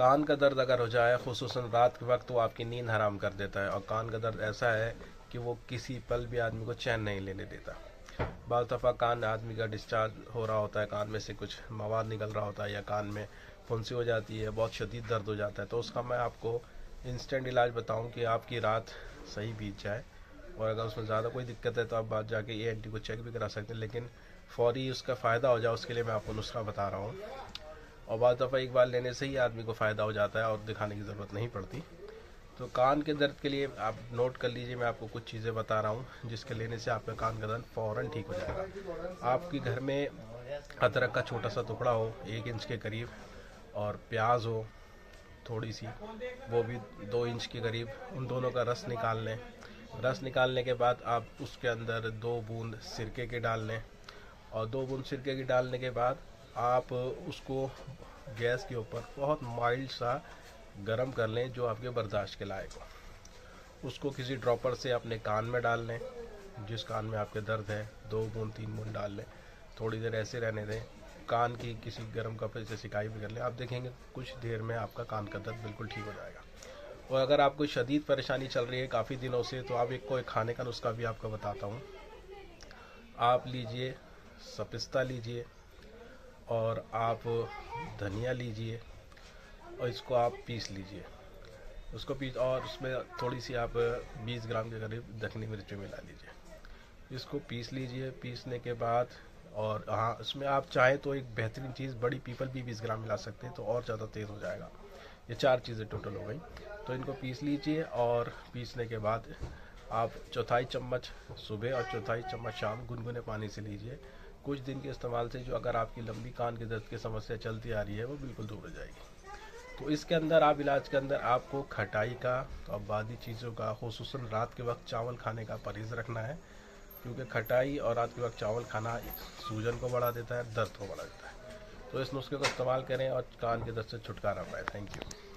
कान का दर्द अगर हो जाए खुसूसन रात के वक्त, तो आपकी नींद हराम कर देता है। और कान का दर्द ऐसा है कि वो किसी पल भी आदमी को चैन नहीं लेने देता। बाज़ दफ़ा कान आदमी का डिस्चार्ज हो रहा होता है, कान में से कुछ मवाद निकल रहा होता है, या कान में फुंसी हो जाती है, बहुत शदीद दर्द हो जाता है, तो उसका मैं आपको इंस्टेंट इलाज बताऊं कि आपकी रात सही बीत जाए। और अगर उसमें ज़्यादा कोई दिक्कत है तो आप बाद जाके ENT को चेक भी करा सकते हैं, लेकिन फौरी उसका फ़ायदा हो जाए उसके लिए मैं आपको नुस्खा बता रहा हूँ। और बाद दफ़ा एक बार लेने से ही आदमी को फ़ायदा हो जाता है और दिखाने की ज़रूरत नहीं पड़ती। तो कान के दर्द के लिए आप नोट कर लीजिए, मैं आपको कुछ चीज़ें बता रहा हूँ जिसके लेने से आपका कान का दर्द फ़ौरन ठीक हो जाएगा। आपके घर में अदरक का छोटा सा टुकड़ा हो 1 इंच के करीब, और प्याज हो थोड़ी सी, वो भी 2 इंच के करीब, उन दोनों का रस निकाल लें। रस निकालने के बाद आप उसके अंदर 2 बूंद सिरके के डाल लें, और 2 बूंद सिरके की डालने के बाद आप उसको गैस के ऊपर बहुत माइल्ड सा गरम कर लें, जो आपके बर्दाश्त के लायक हो। उसको किसी ड्रॉपर से अपने कान में डाल लें, जिस कान में आपके दर्द है 2 बूंद 3 बूंद डाल लें, थोड़ी देर ऐसे रहने दें, कान की किसी गर्म कपड़े से सिकाई भी कर लें। आप देखेंगे कुछ देर में आपका कान का दर्द बिल्कुल ठीक हो जाएगा। और अगर आपको शदीद परेशानी चल रही है काफ़ी दिनों से, तो आप एक खाने का नुस्खा भी आपको बताता हूँ। आप लीजिए सपिस्ता लीजिए, और आप धनिया लीजिए, और इसको आप पीस लीजिए। उसको पीस, और उसमें थोड़ी सी आप 20 ग्राम के करीब दखनी मिर्च मिला लीजिए। इसको पीस लीजिए। पीसने के बाद, और हाँ, इसमें आप चाहें तो एक बेहतरीन चीज़ बड़ी पीपल भी 20 ग्राम मिला सकते हैं, तो और ज़्यादा तेज़ हो जाएगा। ये 4 चीज़ें टोटल हो गई। तो इनको पीस लीजिए, और पीसने के बाद आप चौथाई चम्मच सुबह और चौथाई चम्मच शाम गुनगुने पानी से लीजिए। कुछ दिन के इस्तेमाल से जो अगर आपकी लंबी कान के दर्द की समस्या चलती आ रही है, वो बिल्कुल दूर हो जाएगी। तो इसके अंदर आप इलाज के अंदर आपको खटाई का और बादी चीज़ों का, खुसूसन रात के वक्त चावल खाने का परहेज़ रखना है, क्योंकि खटाई और रात के वक्त चावल खाना सूजन को बढ़ा देता है, दर्द को बढ़ा देता है। तो इस नुस्खे को इस्तेमाल करें और कान के दर्द से छुटकारा पाएँ। Thank you.